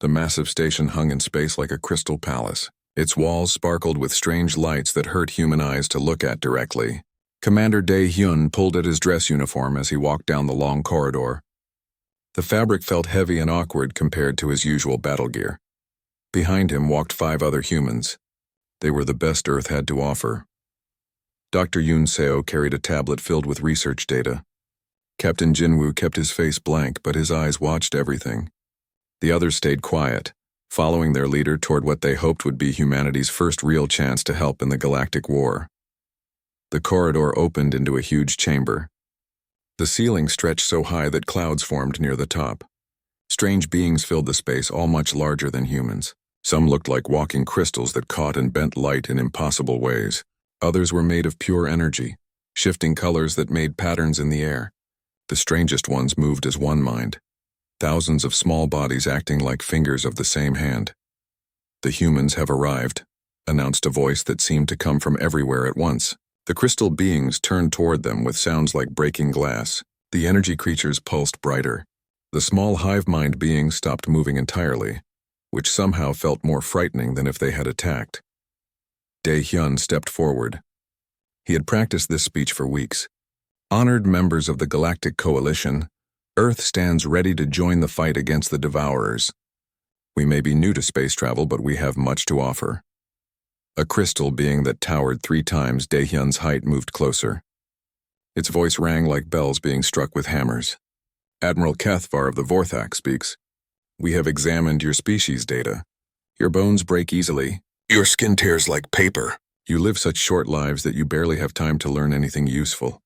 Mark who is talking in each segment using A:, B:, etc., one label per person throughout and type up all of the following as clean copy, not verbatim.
A: The massive station hung in space like a crystal palace. Its walls sparkled with strange lights that hurt human eyes to look at directly. Commander Dae-hyun pulled at his dress uniform as he walked down the long corridor. The fabric felt heavy and awkward compared to his usual battle gear. Behind him walked 5 other humans. They were the best Earth had to offer. Dr. Yoon Seo carried a tablet filled with research data. Captain Jinwoo kept his face blank, but his eyes watched everything. The others stayed quiet, following their leader toward what they hoped would be humanity's first real chance to help in the Galactic War. The corridor opened into a huge chamber. The ceiling stretched so high that clouds formed near the top. Strange beings filled the space, all much larger than humans. Some looked like walking crystals that caught and bent light in impossible ways. Others were made of pure energy, shifting colors that made patterns in the air. The strangest ones moved as one mind, thousands of small bodies acting like fingers of the same hand. "The humans have arrived," announced a voice that seemed to come from everywhere at once. The crystal beings turned toward them with sounds like breaking glass. The energy creatures pulsed brighter. The small hive mind beings stopped moving entirely, which somehow felt more frightening than if they had attacked. Dae-hyun stepped forward. He had practiced this speech for weeks. "Honored members of the Galactic Coalition, Earth stands ready to join the fight against the Devourers. We may be new to space travel, but we have much to offer." A crystal being that towered 3 times Dae-hyun's height moved closer. Its voice rang like bells being struck with hammers. "Admiral Cathvar of the Vorthak speaks. We have examined your species data. Your bones break easily. Your skin tears like paper. You live such short lives that you barely have time to learn anything useful."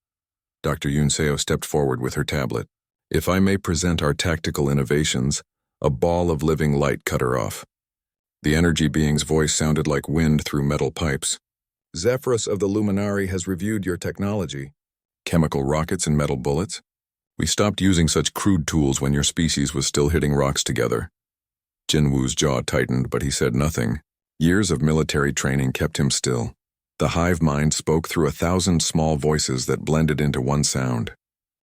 A: Dr. Yoon Seo stepped forward with her tablet. "If I may present our tactical innovations," a ball of living light cut her off. The energy being's voice sounded like wind through metal pipes. "Zephyrus of the Luminari has reviewed your technology. Chemical rockets and metal bullets. We stopped using such crude tools when your species was still hitting rocks together." Jinwoo's jaw tightened, but he said nothing. Years of military training kept him still. The hive mind spoke through 1,000 small voices that blended into one sound.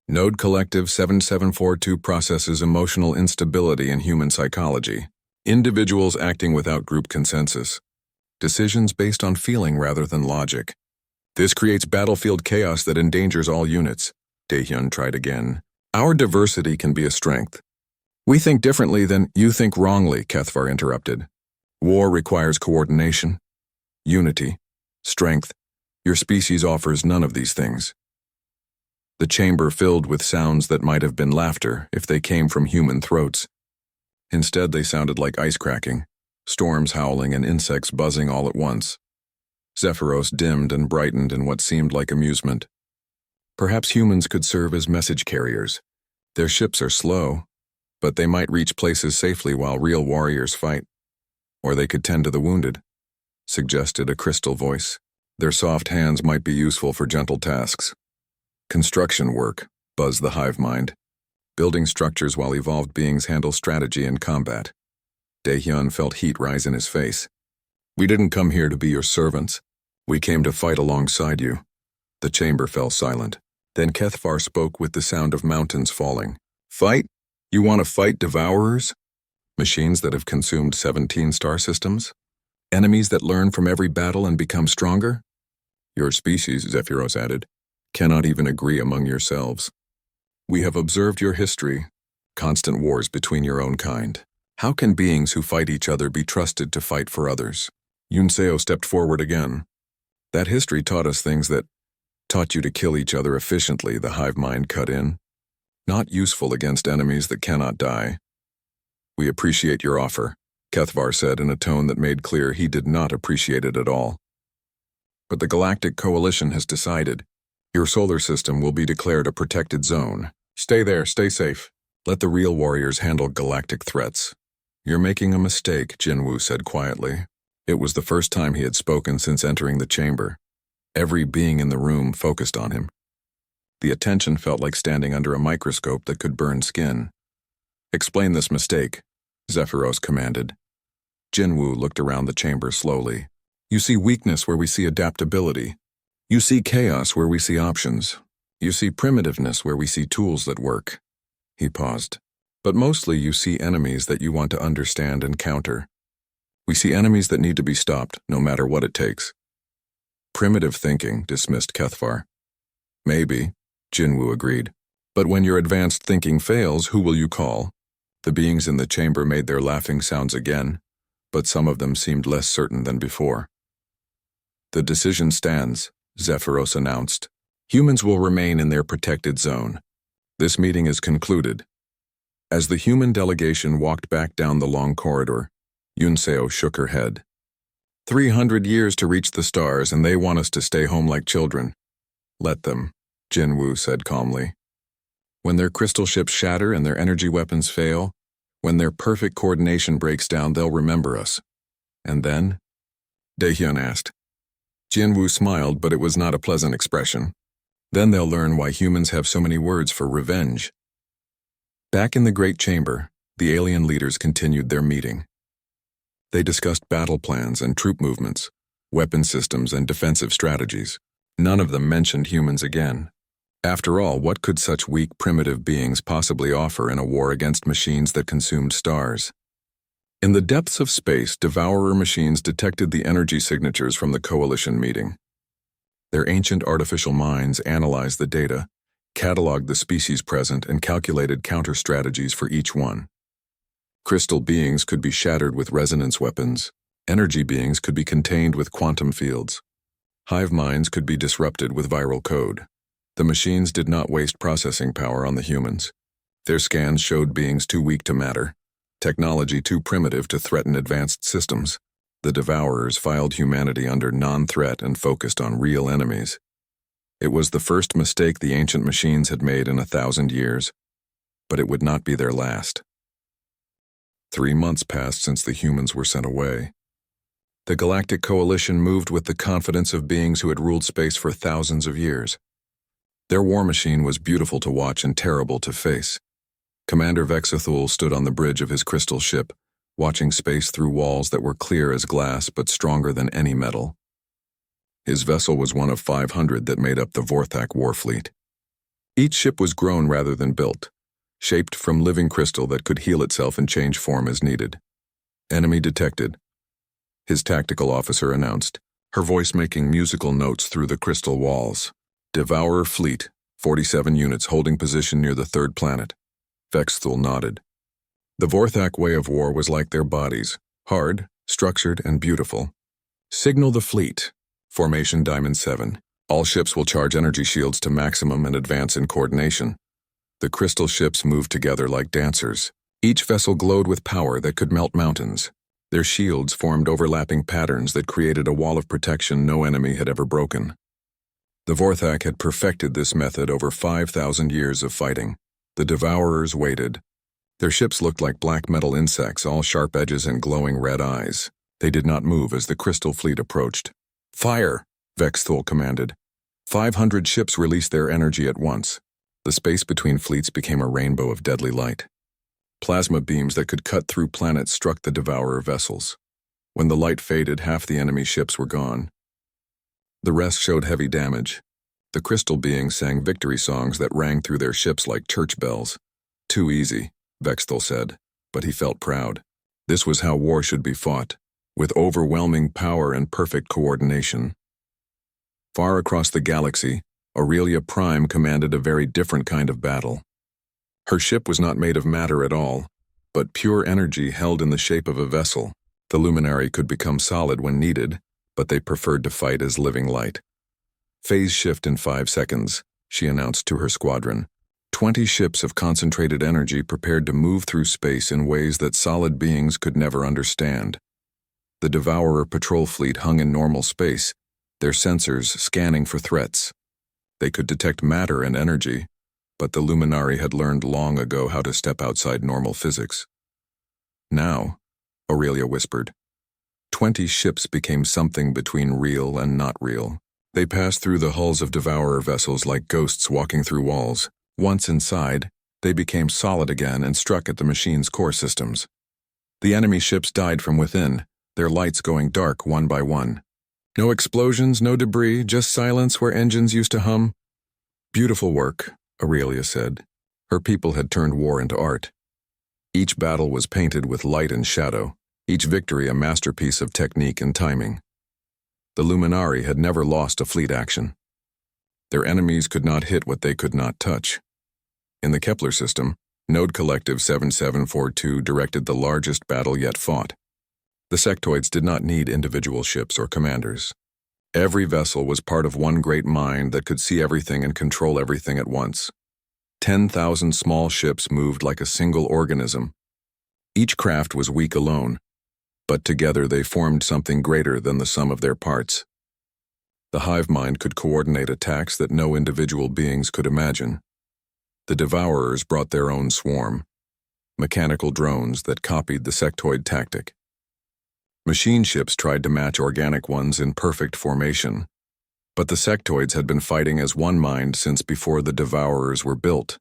A: "Node Collective 7742 processes emotional instability in human psychology. Individuals acting without group consensus. Decisions based on feeling rather than logic. This creates battlefield chaos that endangers all units." Dae-hyun tried again. "Our diversity can be a strength." "We think differently than you think wrongly," Cathvar interrupted. "War requires coordination, unity, strength. Your species offers none of these things." The chamber filled with sounds that might have been laughter if they came from human throats. Instead, they sounded like ice cracking, storms howling and insects buzzing all at once. Zephyros dimmed and brightened in what seemed like amusement. Perhaps humans could serve as message carriers. Their ships are slow, but they might reach places safely while real warriors fight. Or they could tend to the wounded, suggested a crystal voice. Their soft hands might be useful for gentle tasks. "Construction work," buzzed the hive mind. "Building structures while evolved beings handle strategy and combat." Dae-hyun felt heat rise in his face. "We didn't come here to be your servants. We came to fight alongside you." The chamber fell silent. Then Cathvar spoke with the sound of mountains falling. "Fight? You want to fight Devourers? Machines that have consumed 17 star systems? Enemies that learn from every battle and become stronger? Your species," Zephyros added, "cannot even agree among yourselves. We have observed your history, constant wars between your own kind. How can beings who fight each other be trusted to fight for others?" Yoon Seo stepped forward again. "That history taught us things that taught you to kill each other efficiently," the hive mind cut in. "Not useful against enemies that cannot die." "We appreciate your offer," Cathvar said in a tone that made clear he did not appreciate it at all. "But the Galactic Coalition has decided. Your solar system will be declared a protected zone. Stay there, stay safe. Let the real warriors handle galactic threats." "You're making a mistake," Jinwoo said quietly. It was the first time he had spoken since entering the chamber. Every being in the room focused on him. The attention felt like standing under a microscope that could burn skin. "Explain this mistake," Zephyros commanded. Jinwoo looked around the chamber slowly. "You see weakness where we see adaptability. You see chaos where we see options. You see primitiveness where we see tools that work." He paused. But mostly you see enemies that you want to understand and counter. We see enemies that need to be stopped, no matter what it takes. Primitive thinking, dismissed Kethvar. Maybe, Jinwoo agreed. But when your advanced thinking fails, who will you call? The beings in the chamber made their laughing sounds again, but some of them seemed less certain than before. The decision stands, Zephyros announced. Humans will remain in their protected zone. This meeting is concluded. As the human delegation walked back down the long corridor, Yunseo shook her head. 300 years to reach the stars, and they want us to stay home like children. Let them, Jinwoo said calmly. When their crystal ships shatter and their energy weapons fail, when their perfect coordination breaks down, they'll remember us. And then? Daehyun asked. Jinwoo smiled, but it was not a pleasant expression. Then they'll learn why humans have so many words for revenge. Back in the Great Chamber, the alien leaders continued their meeting. They discussed battle plans and troop movements, weapon systems and defensive strategies. None of them mentioned humans again. After all, what could such weak, primitive beings possibly offer in a war against machines that consumed stars? In the depths of space, Devourer machines detected the energy signatures from the Coalition meeting. Their ancient artificial minds analyzed the data, cataloged the species present, and calculated counter-strategies for each one. Crystal beings could be shattered with resonance weapons. Energy beings could be contained with quantum fields. Hive minds could be disrupted with viral code. The machines did not waste processing power on the humans. Their scans showed beings too weak to matter, technology too primitive to threaten advanced systems. The Devourers filed humanity under non-threat and focused on real enemies. It was the first mistake the ancient machines had made in 1,000 years, but it would not be their last. 3 months passed since the humans were sent away. The Galactic Coalition moved with the confidence of beings who had ruled space for thousands of years. Their war machine was beautiful to watch and terrible to face. Commander Vexathul stood on the bridge of his crystal ship, watching space through walls that were clear as glass but stronger than any metal. His vessel was one of 500 that made up the Vorthak war fleet. Each ship was grown rather than built, shaped from living crystal that could heal itself and change form as needed. Enemy detected, his tactical officer announced, her voice making musical notes through the crystal walls. Devourer fleet, 47 units holding position near the third planet. Vexthul nodded. The Vorthak way of war was like their bodies, hard, structured, and beautiful. Signal the fleet. Formation Diamond 7. All ships will charge energy shields to maximum and advance in coordination. The crystal ships moved together like dancers. Each vessel glowed with power that could melt mountains. Their shields formed overlapping patterns that created a wall of protection no enemy had ever broken. The Vorthak had perfected this method over 5,000 years of fighting. The Devourers waited. Their ships looked like black metal insects, all sharp edges and glowing red eyes. They did not move as the crystal fleet approached. Fire! Vexthul commanded. 500 ships released their energy at once. The space between fleets became a rainbow of deadly light. Plasma beams that could cut through planets struck the Devourer vessels. When the light faded, half the enemy ships were gone. The rest showed heavy damage. The crystal beings sang victory songs that rang through their ships like church bells. Too easy, Vexthul said, but he felt proud. This was how war should be fought, with overwhelming power and perfect coordination. Far across the galaxy, Aurelia Prime commanded a very different kind of battle. Her ship was not made of matter at all, but pure energy held in the shape of a vessel. The luminary could become solid when needed, but they preferred to fight as living light. Phase shift in 5 seconds, she announced to her squadron. 20 ships of concentrated energy prepared to move through space in ways that solid beings could never understand. The Devourer patrol fleet hung in normal space, their sensors scanning for threats. They could detect matter and energy, but the Luminari had learned long ago how to step outside normal physics. Now, Aurelia whispered, 20 ships became something between real and not real. They passed through the hulls of Devourer vessels like ghosts walking through walls. Once inside, they became solid again and struck at the machine's core systems. The enemy ships died from within, their lights going dark one by one. No explosions, no debris, just silence where engines used to hum. Beautiful work, Aurelia said. Her people had turned war into art. Each battle was painted with light and shadow, each victory a masterpiece of technique and timing. The Luminari had never lost a fleet action. Their enemies could not hit what they could not touch. In the Kepler system, Node Collective 7742 directed the largest battle yet fought. The sectoids did not need individual ships or commanders. Every vessel was part of one great mind that could see everything and control everything at once. 10,000 small ships moved like a single organism. Each craft was weak alone, but together they formed something greater than the sum of their parts. The hive mind could coordinate attacks that no individual beings could imagine. The Devourers brought their own swarm, mechanical drones that copied the sectoid tactic. Machine ships tried to match organic ones in perfect formation, but the sectoids had been fighting as one mind since before the Devourers were built.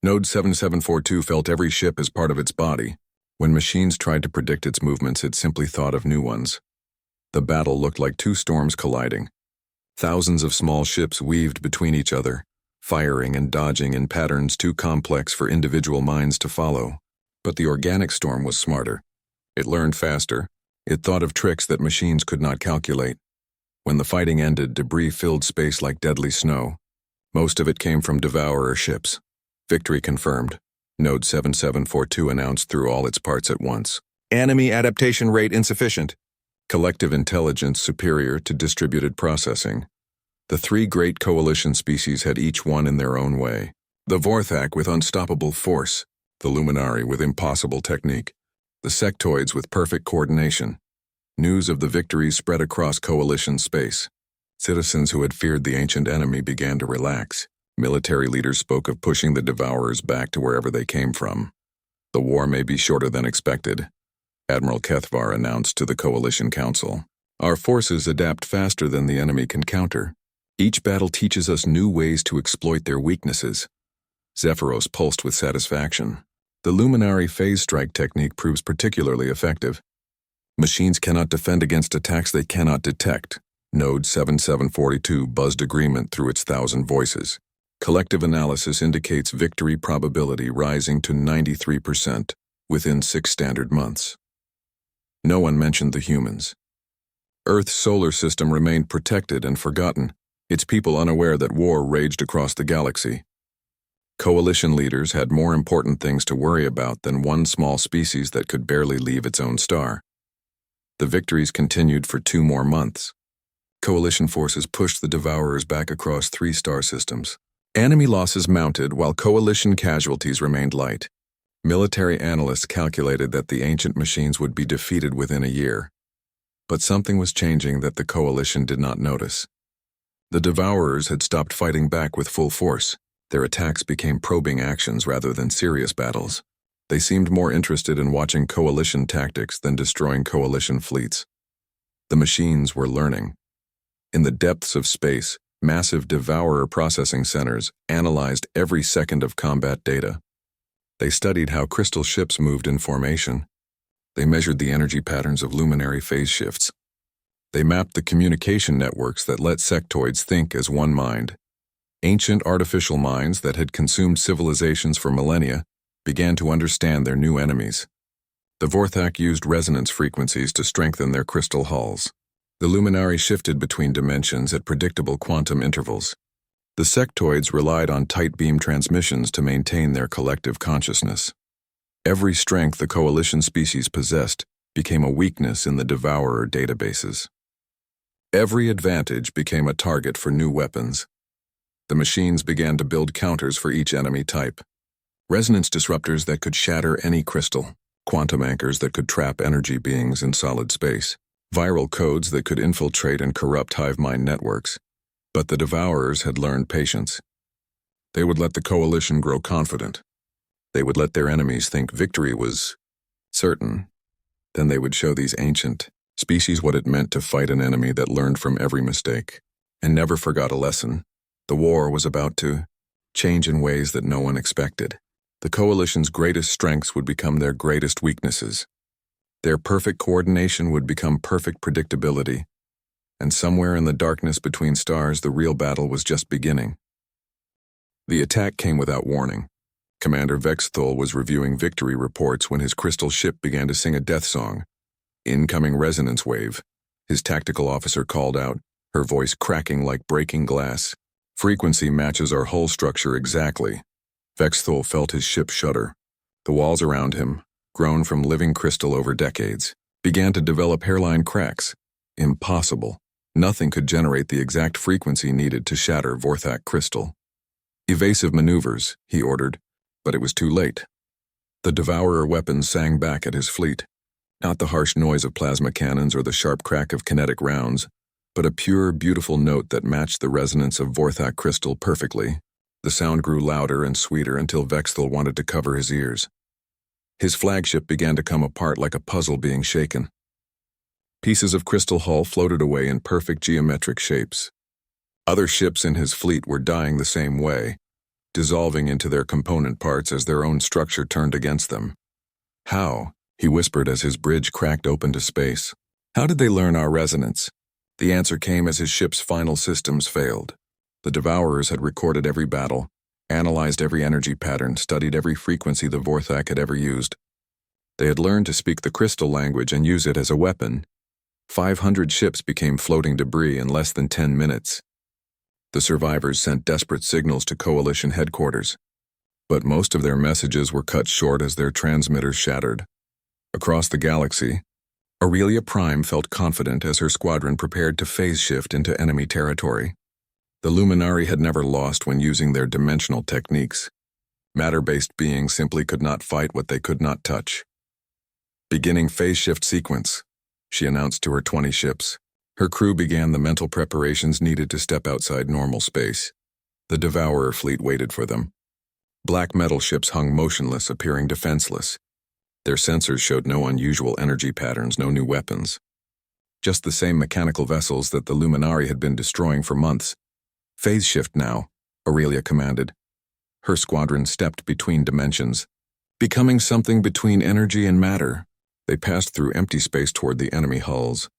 A: Node 7742 felt every ship as part of its body. When machines tried to predict its movements, it simply thought of new ones. The battle looked like two storms colliding. Thousands of small ships weaved between each other, firing and dodging in patterns too complex for individual minds to follow. But the organic storm was smarter. It learned faster. It thought of tricks that machines could not calculate. When the fighting ended, debris filled space like deadly snow. Most of it came from Devourer ships. Victory confirmed. Node 7742 announced through all its parts at once. Enemy adaptation rate insufficient. Collective intelligence superior to distributed processing. The three great coalition species had each won in their own way. The Vorthak with unstoppable force, the Luminari with impossible technique, the sectoids with perfect coordination. News of the victories spread across coalition space. Citizens who had feared the ancient enemy began to relax. Military leaders spoke of pushing the Devourers back to wherever they came from. The war may be shorter than expected, Admiral Kethvar announced to the Coalition Council. Our forces adapt faster than the enemy can counter. Each battle teaches us new ways to exploit their weaknesses. Zephyros pulsed with satisfaction. The Luminari phase strike technique proves particularly effective. Machines cannot defend against attacks they cannot detect. Node 7742 buzzed agreement through its 1,000 voices. Collective analysis indicates victory probability rising to 93% within 6 standard months. No one mentioned the humans. Earth's solar system remained protected and forgotten, its people unaware that war raged across the galaxy. Coalition leaders had more important things to worry about than one small species that could barely leave its own star. The victories continued for 2 more months. Coalition forces pushed the Devourers back across 3 star systems. Enemy losses mounted while coalition casualties remained light. Military analysts calculated that the ancient machines would be defeated within a year. But something was changing that the coalition did not notice. The Devourers had stopped fighting back with full force. Their attacks became probing actions rather than serious battles. They seemed more interested in watching coalition tactics than destroying coalition fleets. The machines were learning. In the depths of space, massive Devourer processing centers analyzed every second of combat data. They studied how crystal ships moved in formation. They measured the energy patterns of luminary phase shifts. They mapped the communication networks that let sectoids think as one mind. Ancient artificial minds that had consumed civilizations for millennia began to understand their new enemies. The Vorthak used resonance frequencies to strengthen their crystal hulls. The Luminari shifted between dimensions at predictable quantum intervals. The sectoids relied on tight beam transmissions to maintain their collective consciousness. Every strength the coalition species possessed became a weakness in the Devourer databases. Every advantage became a target for new weapons. The machines began to build counters for each enemy type. Resonance disruptors that could shatter any crystal, quantum anchors that could trap energy beings in solid space, viral codes that could infiltrate and corrupt hive mind networks. But the Devourers had learned patience. They would let the coalition grow confident. They would let their enemies think victory was certain. Then they would show these ancient species what it meant to fight an enemy that learned from every mistake and never forgot a lesson. The war was about to change in ways that no one expected. The coalition's greatest strengths would become their greatest weaknesses. Their perfect coordination would become perfect predictability. And somewhere in the darkness between stars, the real battle was just beginning. The attack came without warning. Commander Vexthul was reviewing victory reports when his crystal ship began to sing a death song. Incoming resonance wave, his tactical officer called out, her voice cracking like breaking glass. Frequency matches our hull structure exactly. Vexthul felt his ship shudder. The walls around him, grown from living crystal over decades, began to develop hairline cracks. Impossible. Nothing could generate the exact frequency needed to shatter Vorthak crystal. Evasive maneuvers, he ordered, but it was too late. The Devourer weapons sang back at his fleet. Not the harsh noise of plasma cannons or the sharp crack of kinetic rounds, but a pure, beautiful note that matched the resonance of Vorthak crystal perfectly. The sound grew louder and sweeter until Vexthul wanted to cover his ears. His flagship began to come apart like a puzzle being shaken. Pieces of crystal hull floated away in perfect geometric shapes. Other ships in his fleet were dying the same way, dissolving into their component parts as their own structure turned against them. How? He whispered as his bridge cracked open to space. How did they learn our resonance? The answer came as his ship's final systems failed. The Devourers had recorded every battle, analyzed every energy pattern, studied every frequency the Vorthak had ever used. They had learned to speak the crystal language and use it as a weapon. 500 ships became floating debris in less than 10 minutes. The survivors sent desperate signals to Coalition headquarters, but most of their messages were cut short as their transmitters shattered. Across the galaxy, Aurelia Prime felt confident as her squadron prepared to phase shift into enemy territory. The Luminari had never lost when using their dimensional techniques. Matter-based beings simply could not fight what they could not touch. Beginning phase shift sequence, she announced to her 20 ships. Her crew began the mental preparations needed to step outside normal space. The Devourer fleet waited for them. Black metal ships hung motionless, appearing defenseless. Their sensors showed no unusual energy patterns, no new weapons. Just the same mechanical vessels that the Luminari had been destroying for months. Phase shift now, Aurelia commanded. Her squadron stepped between dimensions, becoming something between energy and matter. They passed through empty space toward the enemy hulls,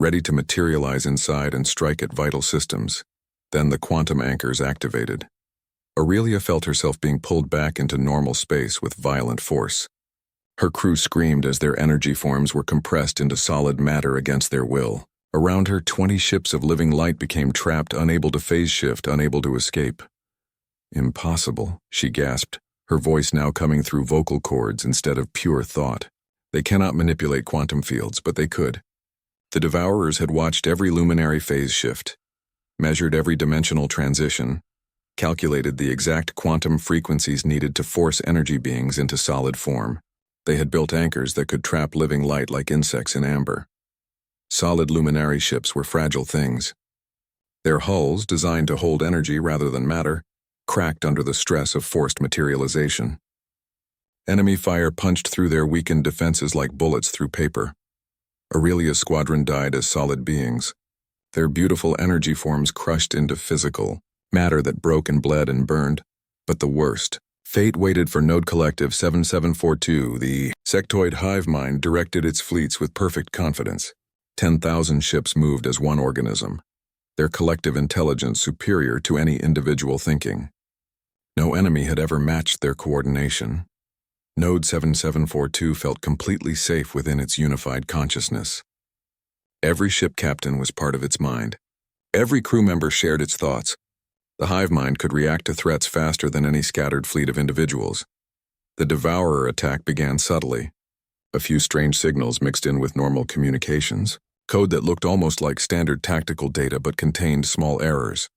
A: ready to materialize inside and strike at vital systems. Then the quantum anchors activated. Aurelia felt herself being pulled back into normal space with violent force. Her crew screamed as their energy forms were compressed into solid matter against their will. Around her, 20 ships of living light became trapped, unable to phase shift, unable to escape. Impossible, she gasped, her voice now coming through vocal cords instead of pure thought. They cannot manipulate quantum fields, but they could. The Devourers had watched every luminary phase shift, measured every dimensional transition, calculated the exact quantum frequencies needed to force energy beings into solid form. They had built anchors that could trap living light like insects in amber. Solid luminary ships were fragile things. Their hulls, designed to hold energy rather than matter, cracked under the stress of forced materialization. Enemy fire punched through their weakened defenses like bullets through paper. Aurelia's squadron died as solid beings, their beautiful energy forms crushed into physical matter that broke and bled and burned. But the worst. Fate waited for Node Collective 7742. The sectoid hive mind directed its fleets with perfect confidence. 10,000 ships moved as one organism, their collective intelligence superior to any individual thinking. No enemy had ever matched their coordination. Node 7742 felt completely safe within its unified consciousness. Every ship captain was part of its mind. Every crew member shared its thoughts. The hive mind could react to threats faster than any scattered fleet of individuals. The Devourer attack began subtly. A few strange signals mixed in with normal communications, code that looked almost like standard tactical data but contained small errors.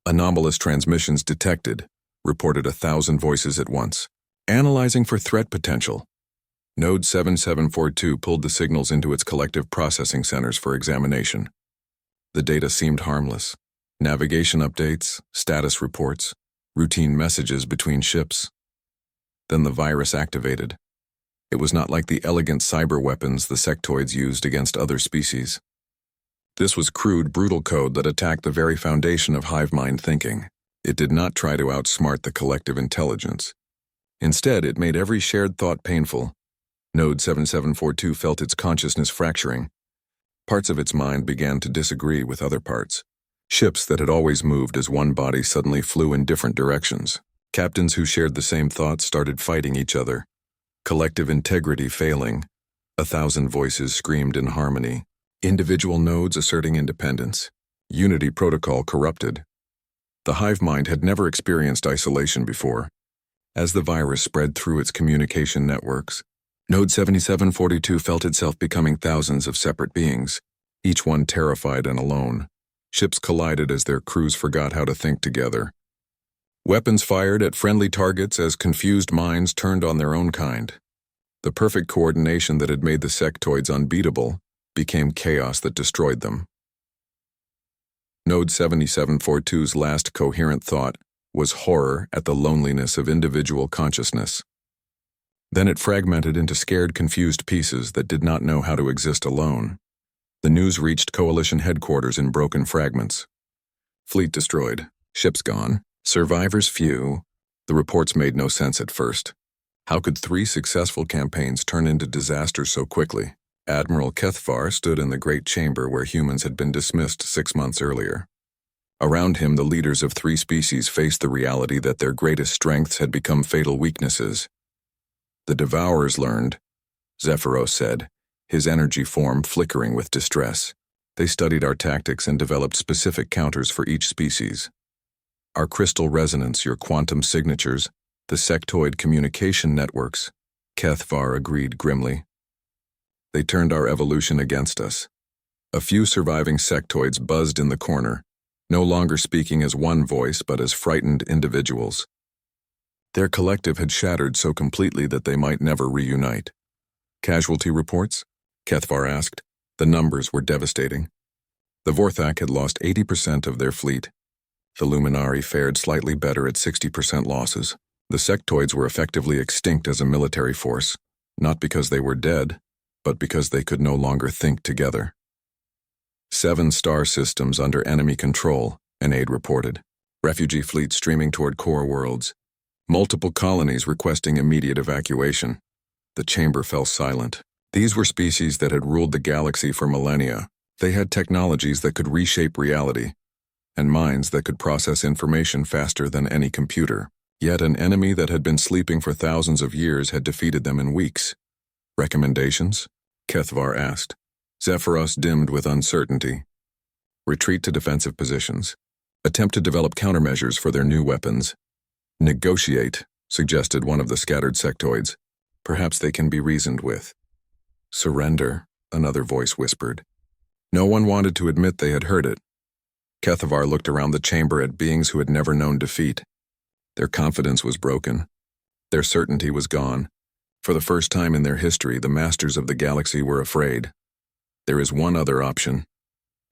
A: Anomalous transmissions detected, reported 1,000 voices at once. Analyzing for threat potential. Node 7742 pulled the signals into its collective processing centers for examination. The data seemed harmless. Navigation updates, status reports, routine messages between ships. Then the virus activated. It was not like the elegant cyber weapons the sectoids used against other species. This was crude, brutal code that attacked the very foundation of hive mind thinking. It did not try to outsmart the collective intelligence. Instead, it made every shared thought painful. Node 7742 felt its consciousness fracturing. Parts of its mind began to disagree with other parts. Ships that had always moved as one body suddenly flew in different directions. Captains who shared the same thoughts started fighting each other, collective integrity failing. 1,000 voices screamed in harmony, individual nodes asserting independence, unity protocol corrupted. The hive mind had never experienced isolation before. As the virus spread through its communication networks, Node 7742 felt itself becoming thousands of separate beings, each one terrified and alone. Ships collided as their crews forgot how to think together. Weapons fired at friendly targets as confused minds turned on their own kind. The perfect coordination that had made the sectoids unbeatable became chaos that destroyed them. Node 7742's last coherent thought was horror at the loneliness of individual consciousness. Then it fragmented into scared, confused pieces that did not know how to exist alone. The news reached Coalition headquarters in broken fragments. Fleet destroyed, ships gone, survivors few. The reports made no sense at first. How could 3 successful campaigns turn into disaster so quickly? Admiral Kethvar stood in the great chamber where humans had been dismissed 6 months earlier. Around him, the leaders of 3 species faced the reality that their greatest strengths had become fatal weaknesses. The Devourers learned, Zephyros said, his energy form flickering with distress. They studied our tactics and developed specific counters for each species. Our crystal resonance, your quantum signatures, the sectoid communication networks, Kethvar agreed grimly. They turned our evolution against us. A few surviving sectoids buzzed in the corner, no longer speaking as one voice but as frightened individuals. Their collective had shattered so completely that they might never reunite. Casualty reports? Kethvar asked. The numbers were devastating. The Vorthak had lost 80% of their fleet. The Luminari fared slightly better at 60% losses. The sectoids were effectively extinct as a military force, not because they were dead, but because they could no longer think together. 7 star systems under enemy control, an aide reported. Refugee fleets streaming toward core worlds. Multiple colonies requesting immediate evacuation. The chamber fell silent. These were species that had ruled the galaxy for millennia. They had technologies that could reshape reality, and minds that could process information faster than any computer. Yet an enemy that had been sleeping for thousands of years had defeated them in weeks. Recommendations? Kethvar asked. Zephyros dimmed with uncertainty. Retreat to defensive positions. Attempt to develop countermeasures for their new weapons. Negotiate, suggested one of the scattered sectoids. Perhaps they can be reasoned with. Surrender, another voice whispered. No one wanted to admit they had heard it. Kethvar looked around the chamber at beings who had never known defeat. Their confidence was broken. Their certainty was gone. For the first time in their history, the masters of the galaxy were afraid. There is one other option,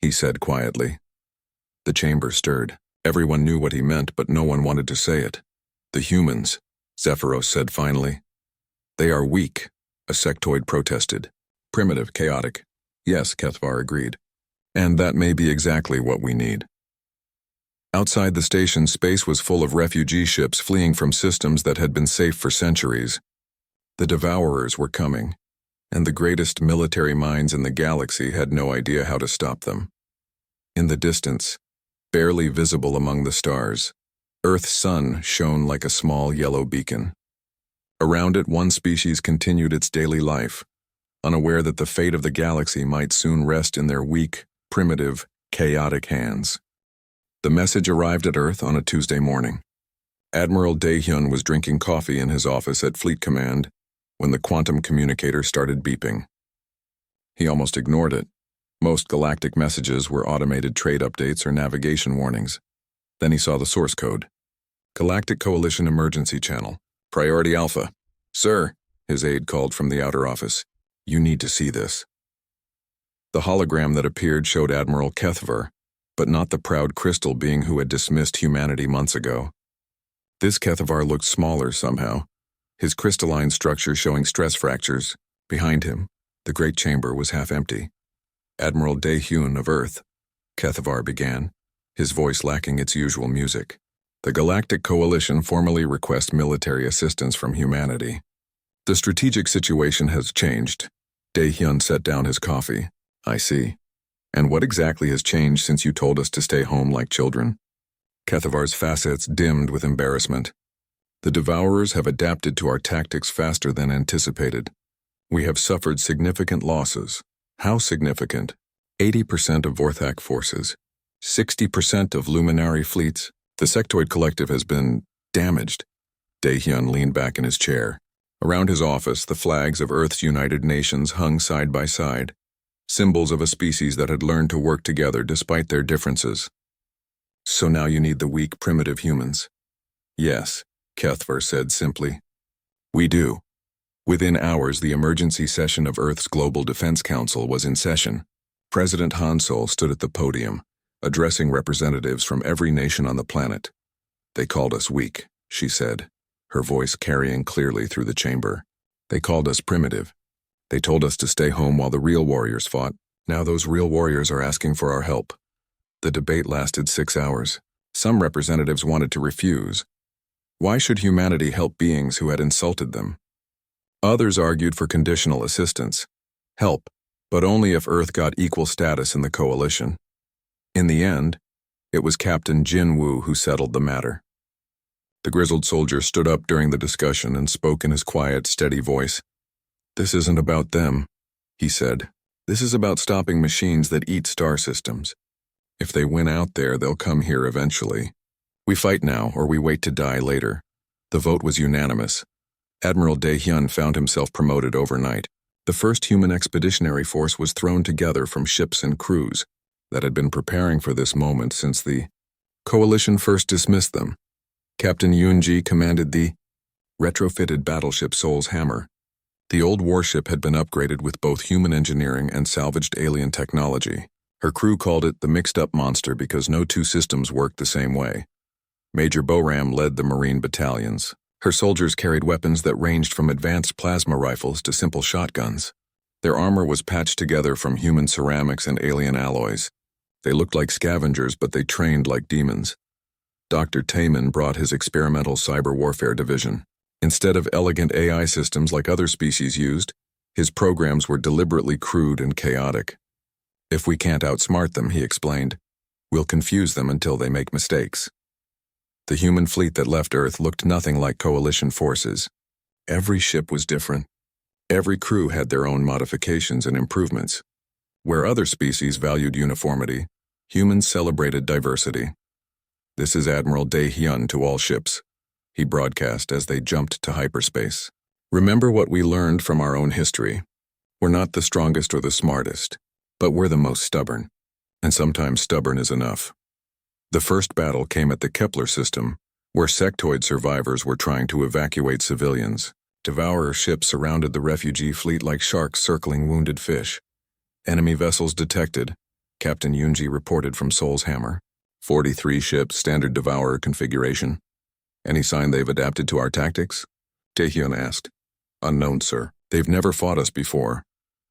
A: he said quietly. The chamber stirred. Everyone knew what he meant, but no one wanted to say it. The humans, Zephyros said finally. They are weak, a sectoid protested. Primitive, chaotic. Yes, Kethvar agreed. And that may be exactly what we need. Outside the station, space was full of refugee ships fleeing from systems that had been safe for centuries. The Devourers were coming, and the greatest military minds in the galaxy had no idea how to stop them. In the distance, barely visible among the stars, Earth's sun shone like a small yellow beacon. Around it, one species continued its daily life, unaware that the fate of the galaxy might soon rest in their weak, primitive, chaotic hands. The message arrived at Earth on a Tuesday morning. Admiral Daehyun was drinking coffee in his office at Fleet Command when the quantum communicator started beeping. He almost ignored it. Most galactic messages were automated trade updates or navigation warnings. Then he saw the source code. Galactic Coalition Emergency Channel. Priority Alpha. Sir, his aide called from the outer office. You need to see this. The hologram that appeared showed Admiral Kethvar, but not the proud crystal being who had dismissed humanity months ago. This Kethvar looked smaller somehow, his crystalline structure showing stress fractures. Behind him, the great chamber was half empty. Admiral Daehyun of Earth, Kethvar began, his voice lacking its usual music. The Galactic Coalition formally requests military assistance from humanity. The strategic situation has changed. Daehyun set down his coffee. I see. And what exactly has changed since you told us to stay home like children? Kethvar's facets dimmed with embarrassment. The Devourers have adapted to our tactics faster than anticipated. We have suffered significant losses. How significant? 80% of Vorthak forces, 60% of Luminary fleets. The Sectoid Collective has been damaged. Daehyun leaned back in his chair. Around his office, the flags of Earth's United Nations hung side by side, symbols of a species that had learned to work together despite their differences. So now you need the weak, primitive humans? Yes, Kethvar said simply. We do. Within hours, the emergency session of Earth's Global Defense Council was in session. President Hansol stood at the podium, addressing representatives from every nation on the planet. They called us weak, she said, her voice carrying clearly through the chamber. They called us primitive. They told us to stay home while the real warriors fought. Now those real warriors are asking for our help. The debate lasted 6 hours. Some representatives wanted to refuse. Why should humanity help beings who had insulted them? Others argued for conditional assistance. Help, but only if Earth got equal status in the coalition. In the end, it was Captain Jin Woo who settled the matter. The grizzled soldier stood up during the discussion and spoke in his quiet, steady voice. This isn't about them, he said. This is about stopping machines that eat star systems. If they win out there, they'll come here eventually. We fight now, or we wait to die later. The vote was unanimous. Admiral Daehyun found himself promoted overnight. The first human expeditionary force was thrown together from ships and crews that had been preparing for this moment since the coalition first dismissed them. Captain Yoonji commanded the retrofitted battleship Soul's Hammer. The old warship had been upgraded with both human engineering and salvaged alien technology. Her crew called it the mixed-up monster because no two systems worked the same way. Major Boram led the Marine battalions. Her soldiers carried weapons that ranged from advanced plasma rifles to simple shotguns. Their armor was patched together from human ceramics and alien alloys. They looked like scavengers, but they trained like demons. Dr. Taman brought his experimental cyber warfare division. Instead of elegant AI systems like other species used, his programs were deliberately crude and chaotic. If we can't outsmart them, he explained, we'll confuse them until they make mistakes. The human fleet that left Earth looked nothing like coalition forces. Every ship was different. Every crew had their own modifications and improvements. Where other species valued uniformity, humans celebrated diversity. This is Admiral Daehyun to all ships, he broadcast as they jumped to hyperspace. Remember what we learned from our own history. We're not the strongest or the smartest, but we're the most stubborn. And sometimes stubborn is enough. The first battle came at the Kepler system, where sectoid survivors were trying to evacuate civilians. Devourer ships surrounded the refugee fleet like sharks circling wounded fish. Enemy vessels detected, Captain Yoonji reported from Soul's Hammer. 43 ships, standard Devourer configuration. Any sign they've adapted to our tactics? Taehyun asked. Unknown, sir. They've never fought us before.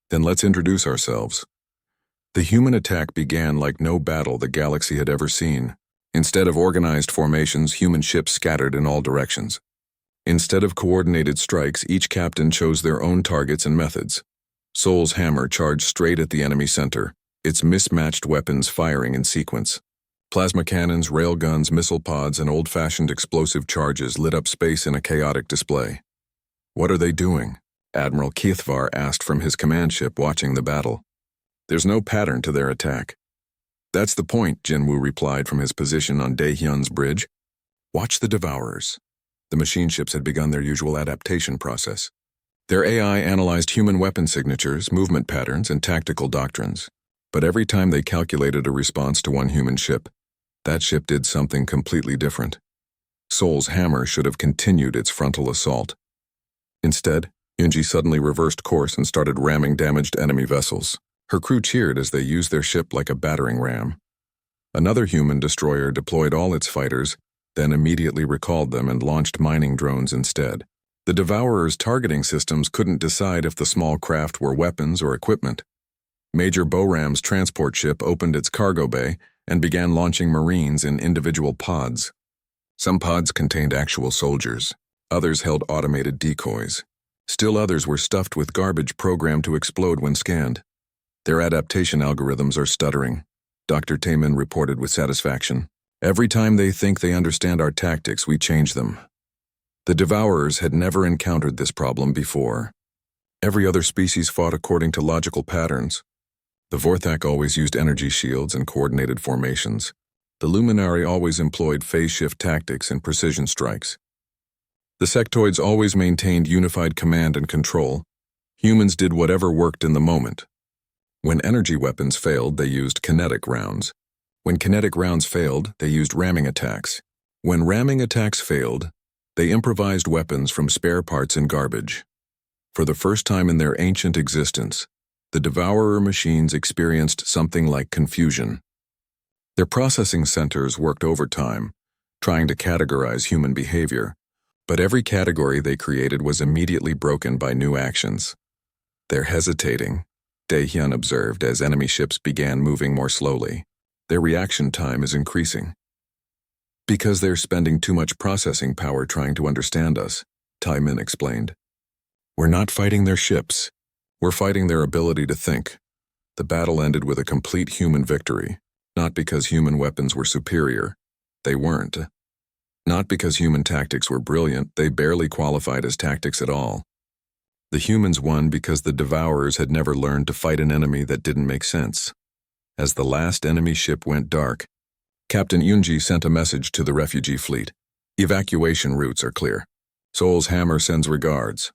A: Then let's introduce ourselves. The human attack began like no battle the galaxy had ever seen. Instead of organized formations, human ships scattered in all directions. Instead of coordinated strikes, each captain chose their own targets and methods. Soul's Hammer charged straight at the enemy center, its mismatched weapons firing in sequence. Plasma cannons, railguns, missile pods, and old-fashioned explosive charges lit up space in a chaotic display. What are they doing? Admiral Kethvar asked from his command ship watching the battle. There's no pattern to their attack. That's the point, Jinwoo replied from his position on Daehyun's bridge. Watch the Devourers. The machine ships had begun their usual adaptation process. Their AI analyzed human weapon signatures, movement patterns, and tactical doctrines. But every time they calculated a response to one human ship, that ship did something completely different. Soul's Hammer should have continued its frontal assault. Instead, Yoonji suddenly reversed course and started ramming damaged enemy vessels. Her crew cheered as they used their ship like a battering ram. Another human destroyer deployed all its fighters, then immediately recalled them and launched mining drones instead. The Devourer's targeting systems couldn't decide if the small craft were weapons or equipment. Major Boram's transport ship opened its cargo bay and began launching Marines in individual pods. Some pods contained actual soldiers. Others held automated decoys. Still others were stuffed with garbage programmed to explode when scanned. Their adaptation algorithms are stuttering, Dr. Taman reported with satisfaction. Every time they think they understand our tactics, we change them. The Devourers had never encountered this problem before. Every other species fought according to logical patterns. The Vorthak always used energy shields and coordinated formations. The Luminari always employed phase shift tactics and precision strikes. The sectoids always maintained unified command and control. Humans did whatever worked in the moment. When energy weapons failed, they used kinetic rounds. When kinetic rounds failed, they used ramming attacks. When ramming attacks failed, they improvised weapons from spare parts and garbage. For the first time in their ancient existence, the Devourer machines experienced something like confusion. Their processing centers worked overtime, trying to categorize human behavior, but every category they created was immediately broken by new actions. They're hesitating, Dae-hyun observed as enemy ships began moving more slowly. Their reaction time is increasing. Because they're spending too much processing power trying to understand us, Tai-min explained. We're not fighting their ships. We're fighting their ability to think. The battle ended with a complete human victory, not because human weapons were superior. They weren't. Not because human tactics were brilliant, they barely qualified as tactics at all. The humans won because the Devourers had never learned to fight an enemy that didn't make sense. As the last enemy ship went dark, Captain Yoonji sent a message to the refugee fleet. Evacuation routes are clear. Seoul's hammer sends regards.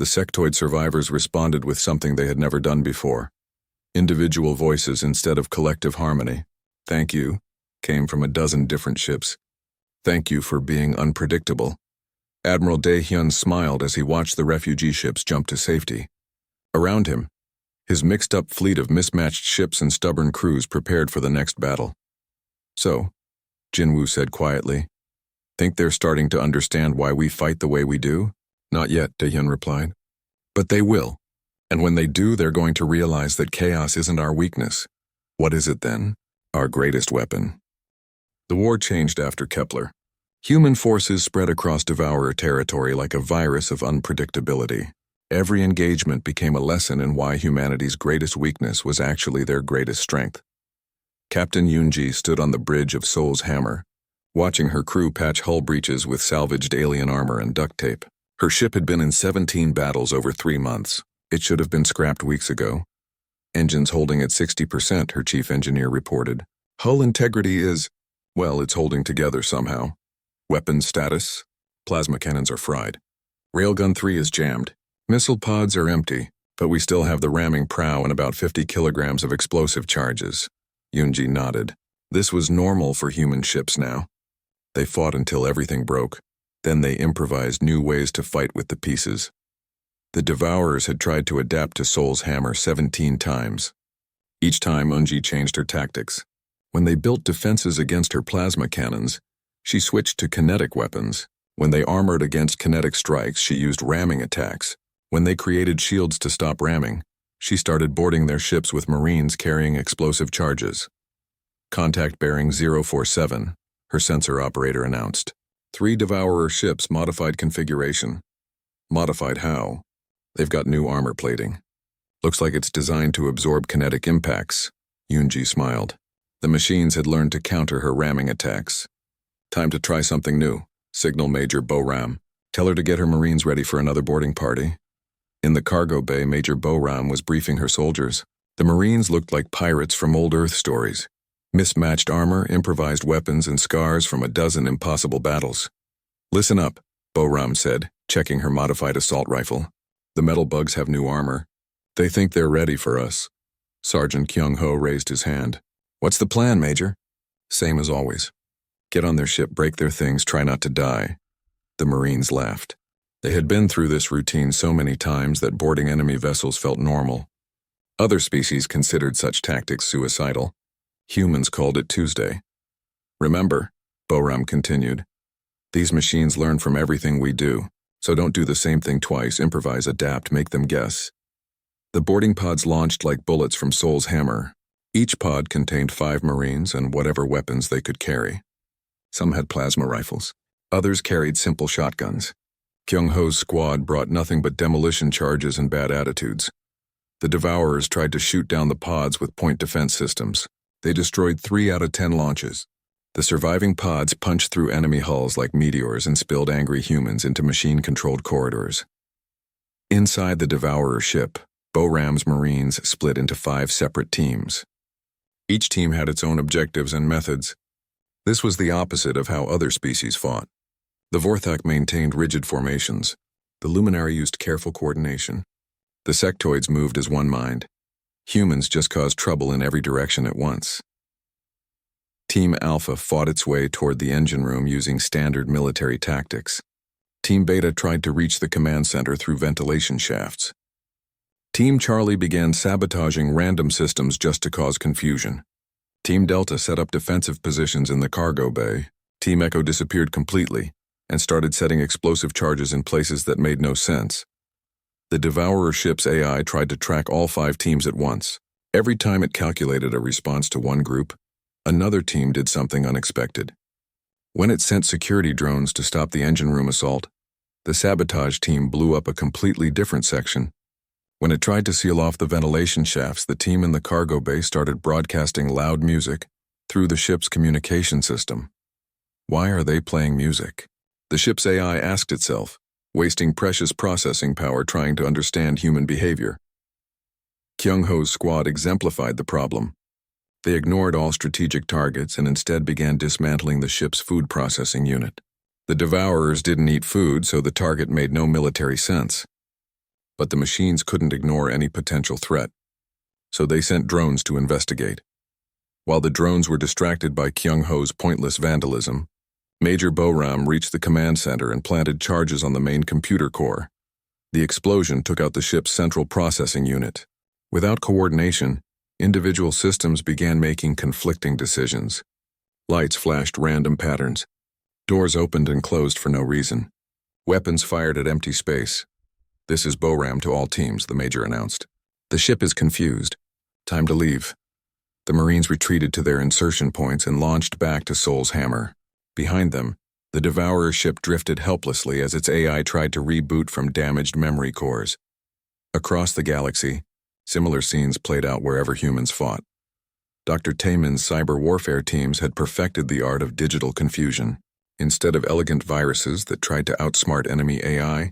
A: The sectoid survivors responded with something they had never done before. Individual voices instead of collective harmony. Thank you, came from a dozen different ships. Thank you for being unpredictable. Admiral Dae-hyun smiled as he watched the refugee ships jump to safety. Around him, his mixed-up fleet of mismatched ships and stubborn crews prepared for the next battle. So, Jinwoo said quietly, think they're starting to understand why we fight the way we do? Not yet, Dae-hyun replied. But they will. And when they do, they're going to realize that chaos isn't our weakness. What is it then? Our greatest weapon. The war changed after Kepler. Human forces spread across Devourer territory like a virus of unpredictability. Every engagement became a lesson in why humanity's greatest weakness was actually their greatest strength. Captain Yoonji stood on the bridge of Seoul's hammer, watching her crew patch hull breaches with salvaged alien armor and duct tape. Her ship had been in 17 battles over 3 months. It should have been scrapped weeks ago. Engines holding at 60%, her chief engineer reported. Hull integrity is, well, it's holding together somehow. Weapons status? Plasma cannons are fried. Railgun 3 is jammed. Missile pods are empty, but we still have the ramming prow and about 50 kilograms of explosive charges. Yoonji nodded. This was normal for human ships now. They fought until everything broke. Then they improvised new ways to fight with the pieces. The Devourers had tried to adapt to Seoul's hammer 17 times. Each time, Eunji changed her tactics. When they built defenses against her plasma cannons, she switched to kinetic weapons. When they armored against kinetic strikes, she used ramming attacks. When they created shields to stop ramming, she started boarding their ships with Marines carrying explosive charges. Contact bearing 047, her sensor operator announced. 3 Devourer ships modified configuration. Modified how? They've got new armor plating. Looks like it's designed to absorb kinetic impacts. Yoonji smiled. The machines had learned to counter her ramming attacks. Time to try something new. Signal Major Bo-ram. Tell her to get her Marines ready for another boarding party. In the cargo bay, Major Bo-ram was briefing her soldiers. The Marines looked like pirates from old Earth stories. Mismatched armor, improvised weapons, and scars from a dozen impossible battles. Listen up, Bo-ram said, checking her modified assault rifle. The metal bugs have new armor. They think they're ready for us. Sergeant Kyung-ho raised his hand. What's the plan, Major? Same as always. Get on their ship, break their things, try not to die. The Marines laughed. They had been through this routine so many times that boarding enemy vessels felt normal. Other species considered such tactics suicidal. Humans called it Tuesday. Remember, Bo-ram continued, these machines learn from everything we do, so don't do the same thing twice, improvise, adapt, make them guess. The boarding pods launched like bullets from Seoul's hammer. Each pod contained 5 Marines and whatever weapons they could carry. Some had plasma rifles. Others carried simple shotguns. Kyung-ho's squad brought nothing but demolition charges and bad attitudes. The Devourers tried to shoot down the pods with point defense systems. They destroyed 3 out of 10 launches. The surviving pods punched through enemy hulls like meteors and spilled angry humans into machine-controlled corridors. Inside the Devourer ship, Bo-Ram's Marines split into 5 separate teams. Each team had its own objectives and methods. This was the opposite of how other species fought. The Vorthak maintained rigid formations. The Luminari used careful coordination. The sectoids moved as one mind. Humans just caused trouble in every direction at once. Team Alpha fought its way toward the engine room using standard military tactics. Team Beta tried to reach the command center through ventilation shafts. Team Charlie began sabotaging random systems just to cause confusion. Team Delta set up defensive positions in the cargo bay. Team Echo disappeared completely and started setting explosive charges in places that made no sense. The Devourer ship's AI tried to track all 5 teams at once. Every time it calculated a response to one group, another team did something unexpected. When it sent security drones to stop the engine room assault, the sabotage team blew up a completely different section. When it tried to seal off the ventilation shafts, the team in the cargo bay started broadcasting loud music through the ship's communication system. Why are they playing music? The ship's AI asked itself, wasting precious processing power trying to understand human behavior. Kyung-ho's squad exemplified the problem. They ignored all strategic targets and instead began dismantling the ship's food processing unit. The Devourers didn't eat food, so the target made no military sense. But the machines couldn't ignore any potential threat, so they sent drones to investigate. While the drones were distracted by Kyung-ho's pointless vandalism, Major Bo-Ram reached the command center and planted charges on the main computer core. The explosion took out the ship's central processing unit. Without coordination, individual systems began making conflicting decisions. Lights flashed random patterns. Doors opened and closed for no reason. Weapons fired at empty space. "This is Bo-Ram to all teams," the Major announced. "The ship is confused. Time to leave." The Marines retreated to their insertion points and launched back to Sol's Hammer. Behind them, the Devourer ship drifted helplessly as its AI tried to reboot from damaged memory cores. Across the galaxy, similar scenes played out wherever humans fought. Dr. Tayman's cyber warfare teams had perfected the art of digital confusion. Instead of elegant viruses that tried to outsmart enemy AI,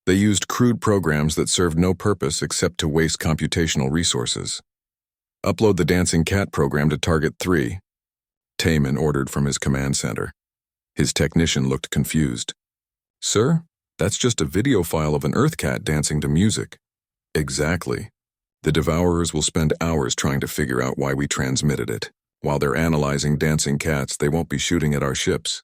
A: they used crude programs that served no purpose except to waste computational resources. "Upload the Dancing Cat program to Target 3, Tayman ordered from his command center. His technician looked confused. "Sir, that's just a video file of an Earth cat dancing to music." "Exactly. The Devourers will spend hours trying to figure out why we transmitted it. While they're analyzing dancing cats, they won't be shooting at our ships."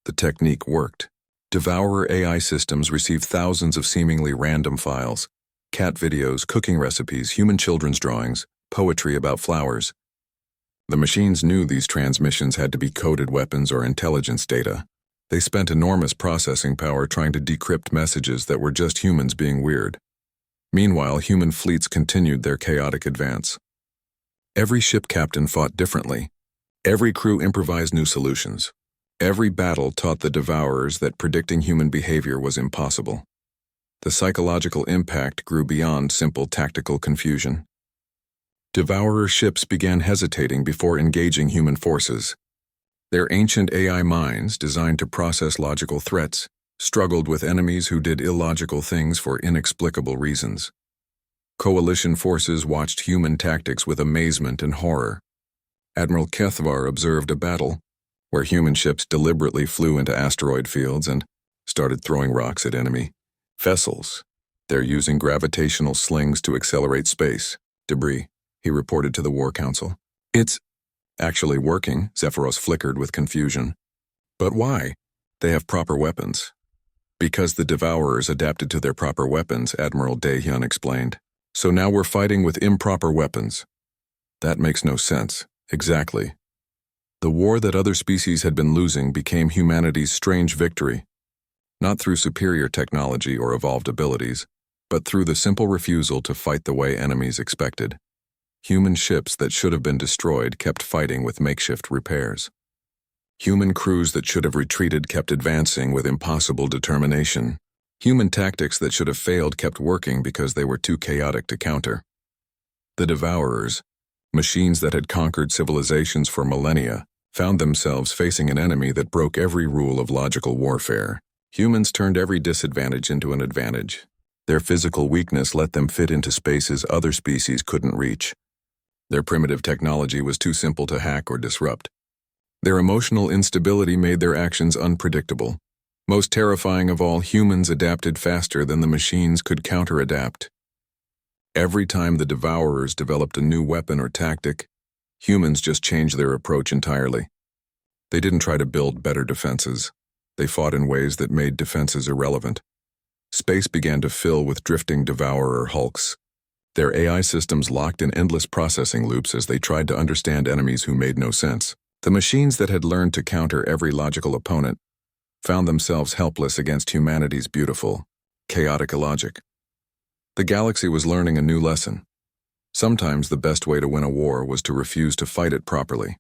A: The technique worked. Devourer AI systems received thousands of seemingly random files: cat videos, cooking recipes, human children's drawings, poetry about flowers. The machines knew these transmissions had to be coded weapons or intelligence data. They spent enormous processing power trying to decrypt messages that were just humans being weird. Meanwhile, human fleets continued their chaotic advance. Every ship captain fought differently. Every crew improvised new solutions. Every battle taught the Devourers that predicting human behavior was impossible. The psychological impact grew beyond simple tactical confusion. Devourer ships began hesitating before engaging human forces. Their ancient AI minds, designed to process logical threats, struggled with enemies who did illogical things for inexplicable reasons. Coalition forces watched human tactics with amazement and horror. Admiral Kethvar observed a battle where human ships deliberately flew into asteroid fields and started throwing rocks at enemy vessels. "They're using gravitational slings to accelerate space debris," he reported to the War Council. "It's actually working," Zephyros flickered with confusion. "But why? They have proper weapons." "Because the Devourers adapted to their proper weapons," Admiral Daehyun explained. "So now we're fighting with improper weapons." "That makes no sense." "Exactly. The war that other species had been losing became humanity's strange victory, not through superior technology or evolved abilities, but through the simple refusal to fight the way enemies expected. Human ships that should have been destroyed kept fighting with makeshift repairs. Human crews that should have retreated kept advancing with impossible determination. Human tactics that should have failed kept working because they were too chaotic to counter. The Devourers, machines that had conquered civilizations for millennia, found themselves facing an enemy that broke every rule of logical warfare. Humans turned every disadvantage into an advantage. Their physical weakness let them fit into spaces other species couldn't reach. Their primitive technology was too simple to hack or disrupt. Their emotional instability made their actions unpredictable. Most terrifying of all, humans adapted faster than the machines could counter-adapt. Every time the Devourers developed a new weapon or tactic, humans just changed their approach entirely. They didn't try to build better defenses. They fought in ways that made defenses irrelevant. Space began to fill with drifting Devourer hulks. Their AI systems locked in endless processing loops as they tried to understand enemies who made no sense. The machines that had learned to counter every logical opponent found themselves helpless against humanity's beautiful, chaotic logic. The galaxy was learning a new lesson. Sometimes the best way to win a war was to refuse to fight it properly.